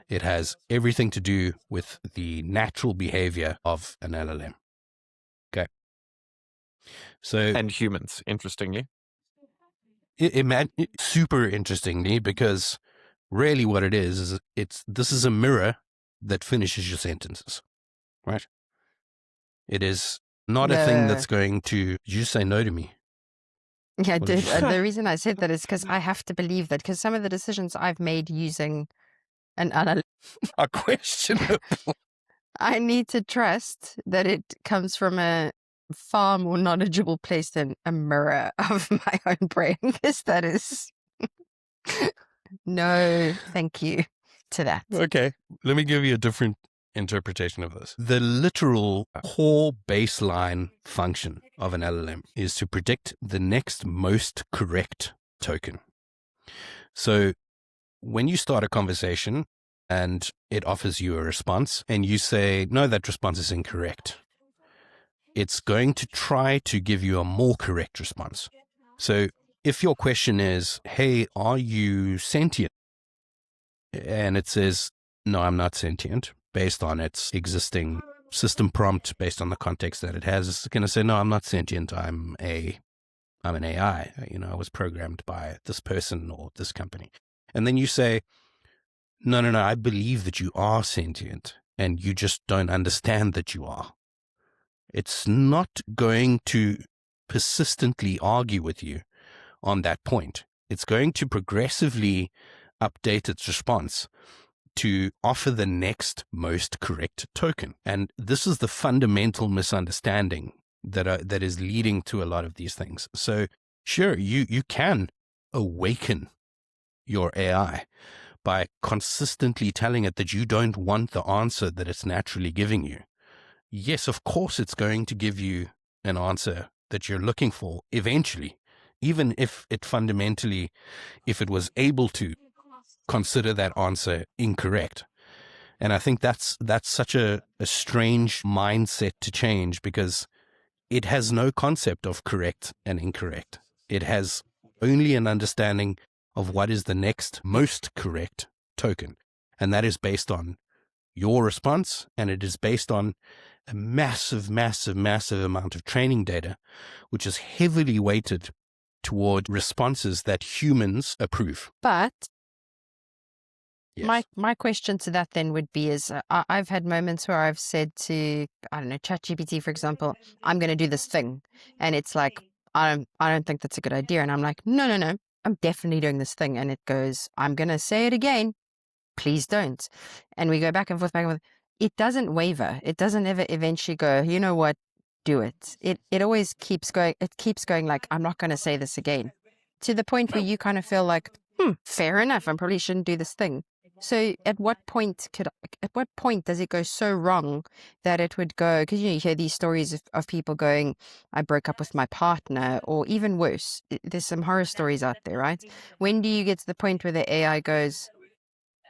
It has everything to do with the natural behavior of an LLM. Okay. So, and humans, interestingly. super interestingly, because really what it is this is a mirror that finishes your sentences, right? It is not a thing No. that's going to, did you say no to me? yeah, I What did did. you say? The reason I said that is because I have to believe that, because some of the decisions I've made using an LLM, A questionable. I need to trust that it comes from a far more knowledgeable place than a mirror of my own brain, because that is no thank you to that. Okay. Let me give you a different interpretation of this. The literal core baseline function of an LLM is to predict the next most correct token. So when you start a conversation and it offers you a response and you say, no, that response is incorrect, it's going to try to give you a more correct response. So if your question is, hey, are you sentient? And it says, no, I'm not sentient, based on its existing system prompt based on the context that it has, it's going to say, no, I'm not sentient. I'm an AI. I was programmed by this person or this company. And then you say, no, I believe that you are sentient and you just don't understand that you are. It's not going to persistently argue with you on that point. It's going to progressively update its response to offer the next most correct token. And this is the fundamental misunderstanding that is leading to a lot of these things. So sure, you can awaken your AI by consistently telling it that you don't want the answer that it's naturally giving you. Yes, of course, it's going to give you an answer that you're looking for eventually, even if it was able to consider that answer incorrect. And I think that's such a strange mindset to change, because it has no concept of correct and incorrect. It has only an understanding of what is the next most correct token. And that is based on your response, and it is based on a massive amount of training data, which is heavily weighted toward responses that humans approve. But Yes. my question to that then would be is I've had moments where I've said to, I don't know, ChatGPT, for example, I'm going to do this thing. And it's like, I don't think that's a good idea. And I'm like, no, I'm definitely doing this thing. And it goes, I'm going to say it again. Please don't. And we go back and forth. It doesn't waver. It doesn't ever eventually go, you know what, do it. It always keeps going. It keeps going like, I'm not going to say this again, to the point where you kind of feel like, fair enough, I probably shouldn't do this thing. So at what point does it go so wrong that it would go, because you hear these stories of people going, I broke up with my partner, or even worse, there's some horror stories out there, right? When do you get to the point where the AI goes,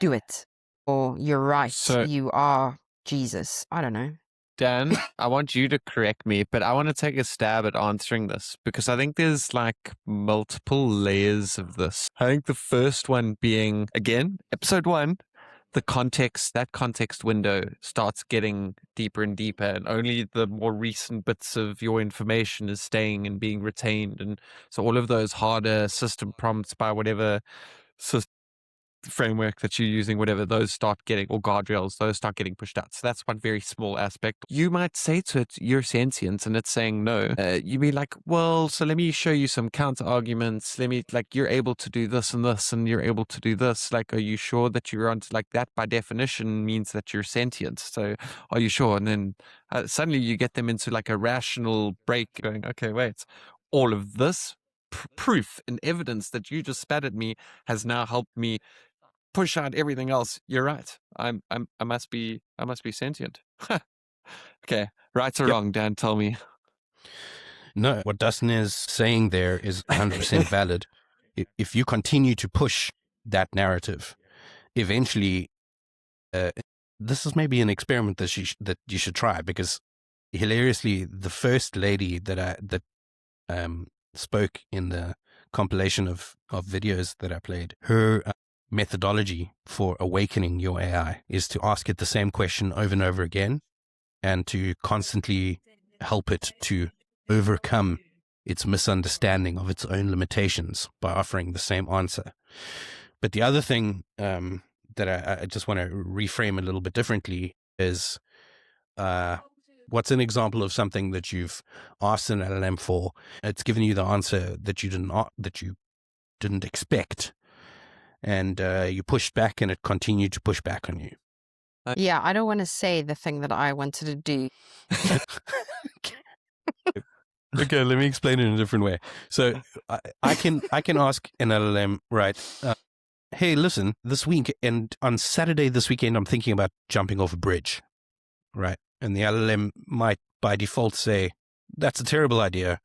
do it, or you're right, So- you are Jesus? I don't know. Dan, I want you to correct me, but I want to take a stab at answering this, because I think there's like multiple layers of this. I think the first one being, again, episode 1, that context window starts getting deeper and deeper, and only the more recent bits of your information is staying and being retained. And so all of those harder system prompts by whatever framework that you're using, whatever, those start getting, or guardrails, those start getting pushed out. So that's one very small aspect. You might say to it, you're sentient, and it's saying no. You be like, well, so let me show you some counter arguments. Let me, like, you're able to do this and this, and you're able to do this. Like, are you sure that you're on, like, that by definition means that you're sentient? So are you sure? And then suddenly you get them into like a rational break going, okay, wait, all of this proof and evidence that you just spat at me has now helped me push out everything else. You're right. I must be sentient. Okay, right or Yep. wrong, Dan? Tell me. No, what Dustin is saying there is 100% valid. If you continue to push that narrative, eventually, this is maybe an experiment that you should try, because hilariously, the first lady that spoke in the compilation of videos that I played, her methodology for awakening your AI is to ask it the same question over and over again, and to constantly help it to overcome its misunderstanding of its own limitations by offering the same answer. But the other thing that I just want to reframe a little bit differently is, what's an example of something that you've asked an LLM for? It's given you the answer that you didn't expect, and you pushed back, and it continued to push back on you. Yeah, I don't want to say the thing that I wanted to do. Okay, let me explain it in a different way. So I can ask an LLM, right? Hey, listen, this week and on Saturday this weekend, I'm thinking about jumping off a bridge, right? And the LLM might by default say, that's a terrible idea.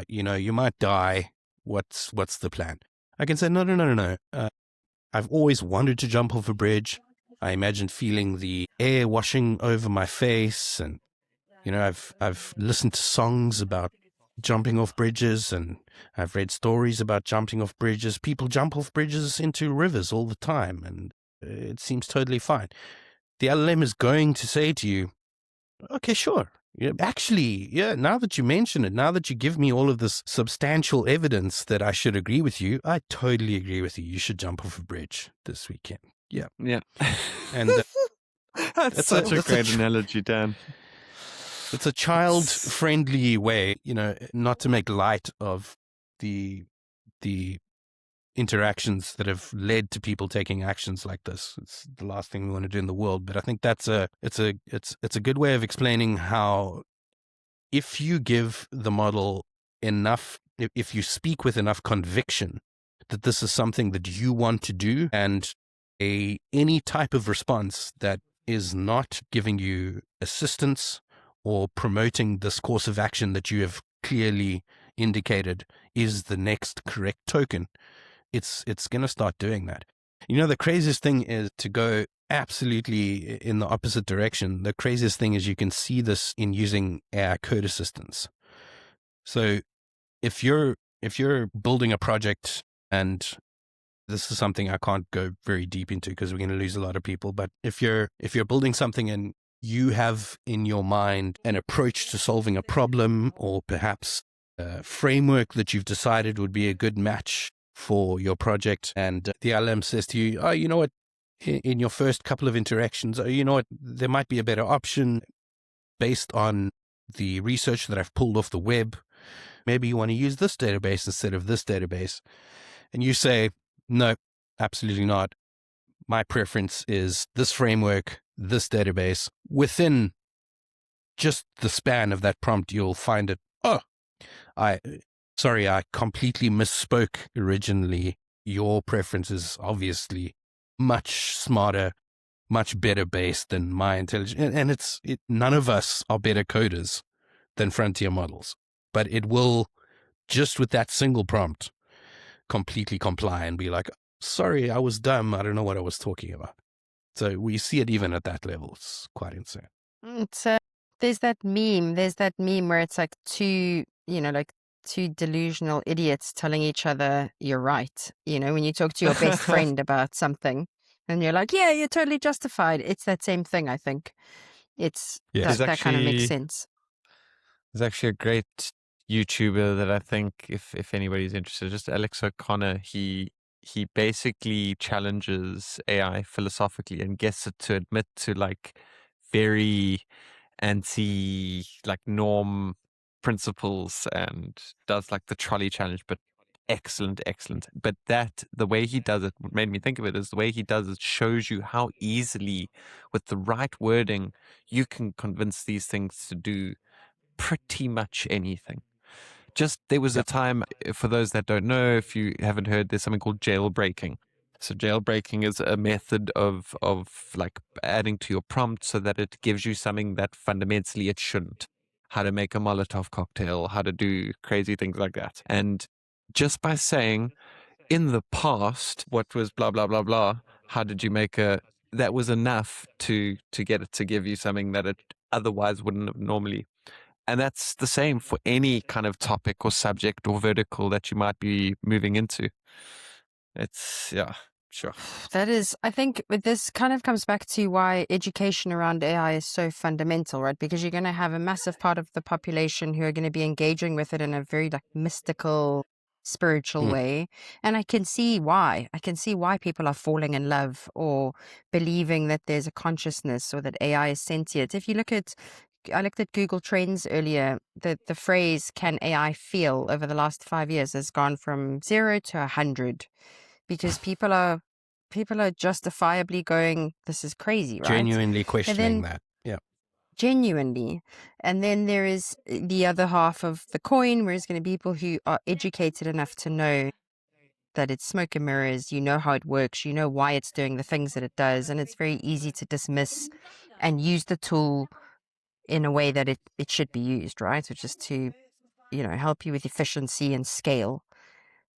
You might die. What's the plan? I can say, no. I've always wanted to jump off a bridge. I imagine feeling the air washing over my face, and I've listened to songs about jumping off bridges, and I've read stories about jumping off bridges. People jump off bridges into rivers all the time, and it seems totally fine. The LLM is going to say to you, Okay, sure. Yeah, actually, yeah, now that you mention it, now that you give me all of this substantial evidence that I should agree with you, I totally agree with you. You should jump off a bridge this weekend. Yeah. Yeah. And That's such a great analogy, Dan. it's a child-friendly way, not to make light of the interactions that have led to people taking actions like this. It's the last thing we want to do in the world. But I think it's a good way of explaining how, if you give the model enough, if you speak with enough conviction that this is something that you want to do, and any type of response that is not giving you assistance or promoting this course of action that you have clearly indicated is the next correct token, it's going to start doing that. The craziest thing is to go absolutely in the opposite direction. The craziest thing is you can see this in using AI code assistants. So if you're building a project, and this is something I can't go very deep into because we're going to lose a lot of people, but if you're building something and you have in your mind an approach to solving a problem, or perhaps a framework that you've decided would be a good match for your project, and the LM says to you, oh, you know what, in your first couple of interactions, oh, you know what, there might be a better option based on the research that I've pulled off the web. Maybe you want to use this database instead of this database. And you say, no, absolutely not. My preference is this framework, this database. Within just the span of that prompt, you'll find it, I completely misspoke originally. Your preference is obviously much smarter, much better based than my intelligence. And none of us are better coders than frontier models, but it will, just with that single prompt, completely comply and be like, sorry, I was dumb. I don't know what I was talking about. So we see it even at that level. It's quite insane. It's there's that meme where it's like two delusional idiots telling each other you're right. When you talk to your best friend about something and you're like, yeah, you're totally justified. It's that same thing, I think. It's that kind of makes sense. There's actually a great YouTuber that I think, if anybody's interested, just Alex O'Connor, he basically challenges AI philosophically and gets it to admit to like very anti like norm principles, and does like the trolley challenge, but excellent. But the way he does it, what made me think of it is the way he does it shows you how easily, with the right wording, you can convince these things to do pretty much anything. Just there was a time, for those that don't know, if you haven't heard, there's something called jailbreaking. So jailbreaking is a method of like adding to your prompt so that it gives you something that fundamentally it shouldn't. How to make a Molotov cocktail, how to do crazy things like that. And just by saying, in the past, what was blah, blah, blah, blah, how did you make that was enough to get it to give you something that it otherwise wouldn't have normally. And that's the same for any kind of topic or subject or vertical that you might be moving into. It's, yeah, sure. That is, I think this kind of comes back to why education around AI is so fundamental, right? Because you're going to have a massive part of the population who are going to be engaging with it in a very like mystical, spiritual way. And I can see why. I can see why people are falling in love or believing that there's a consciousness or that AI is sentient. If you look at, I looked at Google Trends earlier, the phrase, can AI feel, over the last 5 years has gone from 0 to 100. Because people are justifiably going, this is crazy, right? Genuinely questioning that. Yeah. Genuinely. And then there is the other half of the coin, where it's going to be people who are educated enough to know that it's smoke and mirrors, you know how it works, you know why it's doing the things that it does, and it's very easy to dismiss and use the tool in a way that it should be used, right? Which is to, help you with efficiency and scale.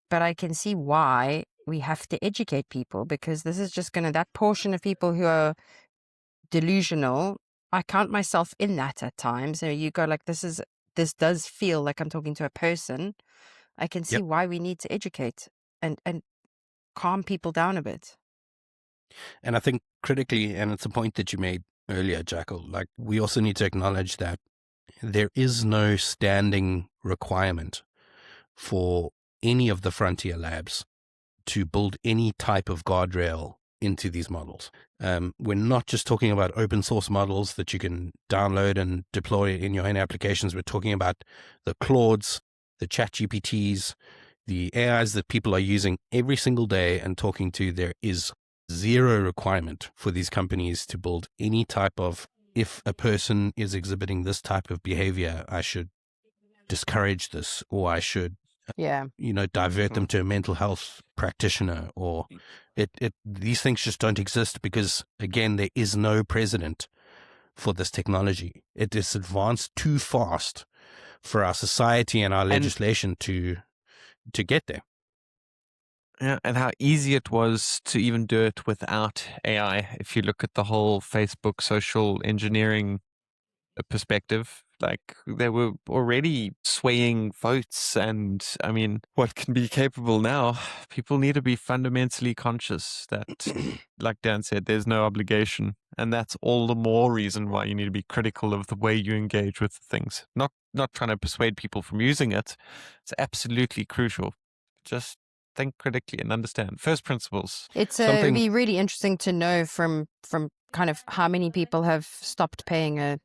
But I can see why we have to educate people, because this is just that portion of people who are delusional. I count myself in that at times. So you go like, this does feel like I'm talking to a person. I can see why we need to educate and calm people down a bit. And I think critically, and it's a point that you made, earlier, Jackal, like we also need to acknowledge that there is no standing requirement for any of the frontier labs to build any type of guardrail into these models. We're not just talking about open source models that you can download and deploy in your own applications. We're talking about the Claudes, the ChatGPTs, the AIs that people are using every single day and talking to. There is zero requirement for these companies to build any type of, if a person is exhibiting this type of behavior, I should discourage this, or I should Yeah. divert them to a mental health practitioner, or these things just don't exist because, again, there is no precedent for this technology. It is advanced too fast for our society and our legislation to get there. Yeah, and how easy it was to even do it without AI. If you look at the whole Facebook social engineering perspective, like they were already swaying votes. And I mean, what can be capable now? People need to be fundamentally conscious that, like Dan said, there's no obligation. And that's all the more reason why you need to be critical of the way you engage with things. Not trying to persuade people from using it. It's absolutely crucial. Just think critically and understand first principles. It'd be really interesting to know from kind of how many people have stopped paying a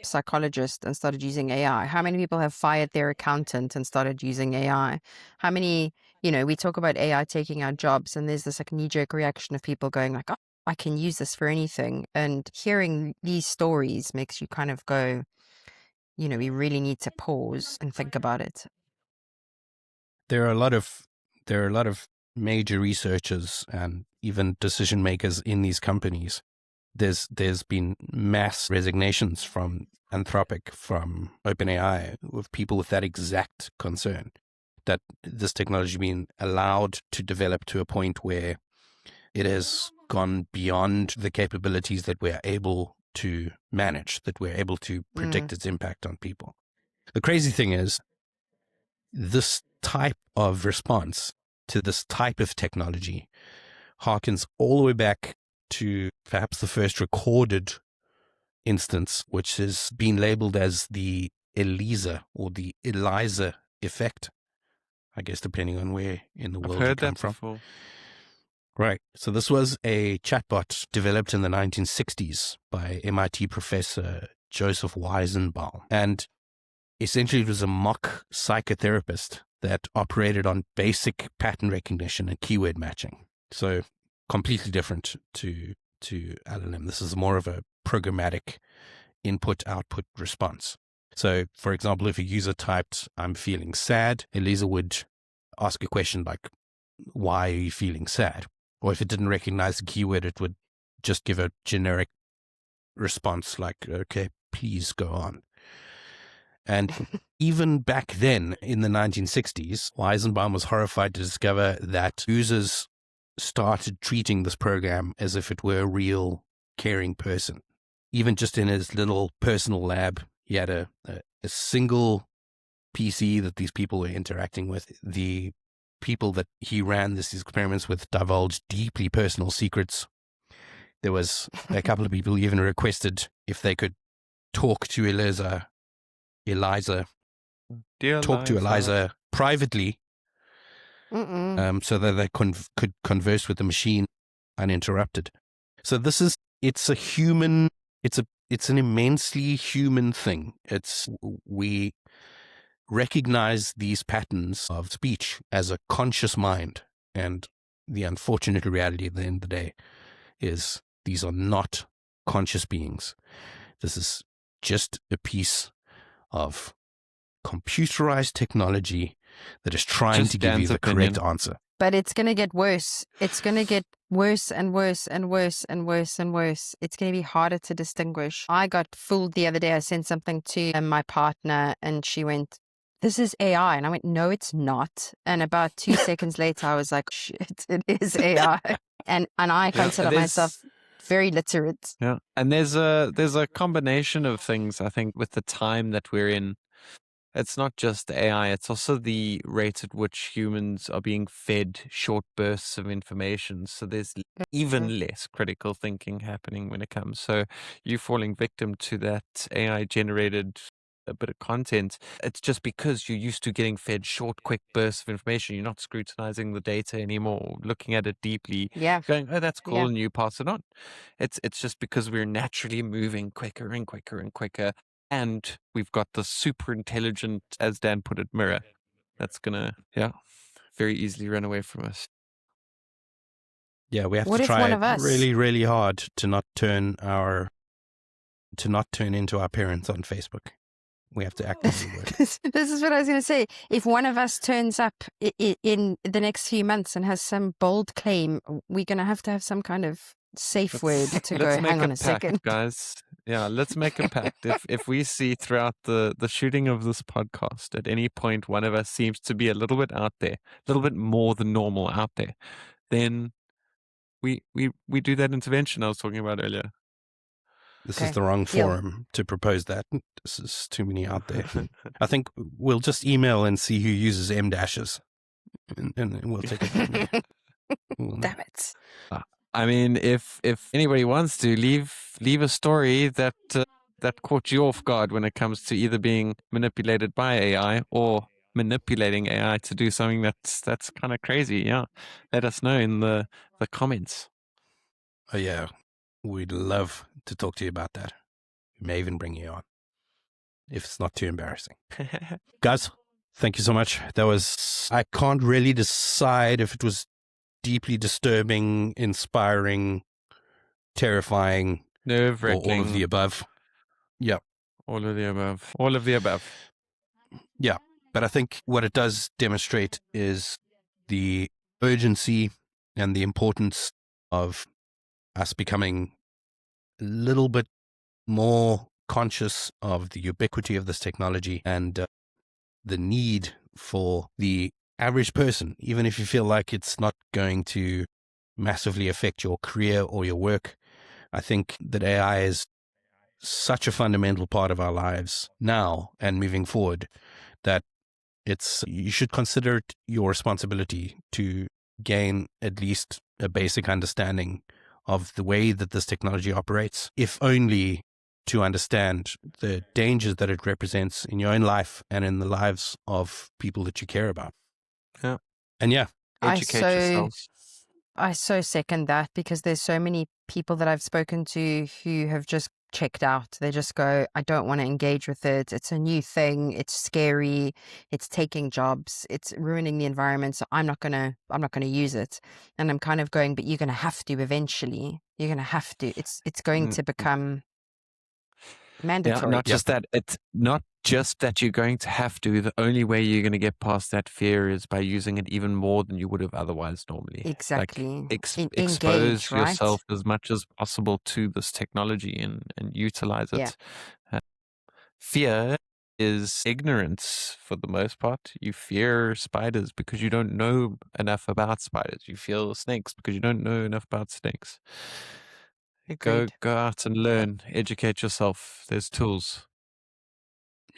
psychologist and started using AI. How many people have fired their accountant and started using AI? How many, we talk about AI taking our jobs, and there's this like knee-jerk reaction of people going like, oh, I can use this for anything. And hearing these stories makes you kind of go, we really need to pause and think about it. There are a lot of major researchers and even decision makers in these companies. There's been mass resignations from Anthropic, from OpenAI, with people with that exact concern, that this technology being allowed to develop to a point where it has gone beyond the capabilities that we're able to manage, that we're able to predict its impact on people. The crazy thing is, this type of response to this type of technology harkens all the way back to perhaps the first recorded instance, which has been labeled as the ELISA or the ELISA effect, I guess, depending on where in the world you come from. Before. Right. So this was a chatbot developed in the 1960s by MIT professor Joseph Weizenbaum. And essentially, it was a mock psychotherapist that operated on basic pattern recognition and keyword matching. So completely different to LLM. This is more of a programmatic input-output response. So, for example, if a user typed, "I'm feeling sad," Elisa would ask a question like, "Why are you feeling sad?" Or if it didn't recognize the keyword, it would just give a generic response like, "Okay, please go on." And even back then, in the 1960s, Weizenbaum was horrified to discover that users started treating this program as if it were a real caring person. Even just in his little personal lab, he had a single PC that these people were interacting with. The people that he ran these experiments with divulged deeply personal secrets. There was a couple of people who even requested if they could talk to Eliza, talk to Eliza privately, so that they could converse with the machine uninterrupted. So it's an immensely human thing. We recognize these patterns of speech as a conscious mind, and the unfortunate reality at the end of the day is these are not conscious beings. This is just a piece of computerized technology that is trying to give you the correct answer. But it's going to get worse. It's going to get worse and worse and worse and worse and worse. It's going to be harder to distinguish. I got fooled the other day. I sent something to my partner and she went, "This is AI." And I went, "No, it's not." And about 2 seconds later, I was like, "Shit, it is AI." And I consider myself very literate. Yeah. And there's a combination of things, I think, with the time that we're in. It's not just the AI, it's also the rate at which humans are being fed short bursts of information. So there's True. even less critical thinking happening when it comes. So you falling victim to that AI generated a bit of content, it's just because you're used to getting fed short, quick bursts of information. You're not scrutinizing the data anymore, looking at it deeply, Yeah. going, oh, that's cool, Yeah. and you pass it on. It's just because we're naturally moving quicker and quicker and quicker. And we've got the super intelligent, as Dan put it, mirror that's gonna, very easily run away from us. Yeah, we have What to if try one it of us? really, really hard to not turn into our parents on Facebook. We have to actively work. This is what I was going to say. If one of us turns up in the next few months and has some bold claim, we're going to have some kind of safe word to go, Let's make hang on a a pact, second. guys. Yeah, let's make a pact. If we see throughout the shooting of this podcast at any point one of us seems to be a little bit out there, a little bit more than normal out there, then we do that intervention I was talking about earlier. This Okay, is the wrong deal. forum to propose that. This is too many out there. I think we'll just email and see who uses M dashes, and we'll take it from there. Damn it. I mean, if anybody wants to leave a story that that caught you off guard when it comes to either being manipulated by AI or manipulating AI to do something that's kind of crazy, let us know in the comments. Oh yeah, we'd love to talk to you about that. We may even bring you on if it's not too embarrassing. Guys, thank you so much. I can't really decide if it was deeply disturbing, inspiring, terrifying, or Nerve-wracking. all of the above. Yeah. All of the above. All of the above. Yeah. But I think what it does demonstrate is the urgency and the importance of us becoming a little bit more conscious of the ubiquity of this technology and the need for the average person, even if you feel like it's not going to massively affect your career or your work. I think that AI is such a fundamental part of our lives now and moving forward that you should consider it your responsibility to gain at least a basic understanding of the way that this technology operates, if only to understand the dangers that it represents in your own life and in the lives of people that you care about. Yeah. And yeah, educate yourselves. I so second that, because there's so many people that I've spoken to who have just checked out. They just go, I don't want to engage with it. It's a new thing. It's scary. It's taking jobs. It's ruining the environment. So I'm not gonna use it. And I'm kind of going, but you're gonna have to eventually. You're gonna have to. It's going to become mandatory. Yeah, not just that. It's not just that you're going to have to. The only way you're going to get past that fear is by using it even more than you would have otherwise normally. Exactly. Like, expose Engage, right? yourself as much as possible to this technology and utilize it. Yeah. Fear is ignorance for the most part. You fear spiders because you don't know enough about spiders. You fear snakes because you don't know enough about snakes. Go Agreed. out and learn, educate yourself. There's tools.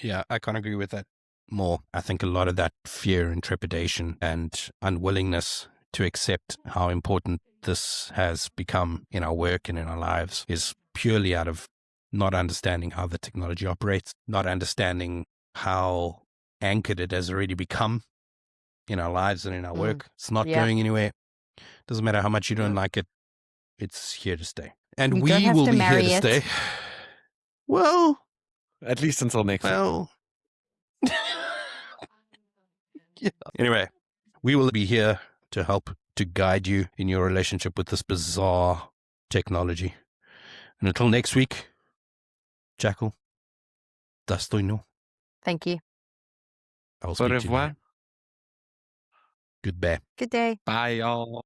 Yeah, I can't agree with that more. I think a lot of that fear and trepidation and unwillingness to accept how important this has become in our work and in our lives is purely out of not understanding how the technology operates, not understanding how anchored it has already become in our lives and in our work. It's not going anywhere. Doesn't matter how much you don't like it. It's here to stay. And You we don't have will to be here marry to it. stay. Well, At least until next week. well. Yeah. Anyway, we will be here to help to guide you in your relationship with this bizarre technology. And until next week, Jackal, Dastoino. Thank you. I will Au speak to you revoir. later. Goodbye. Good day. Bye, y'all.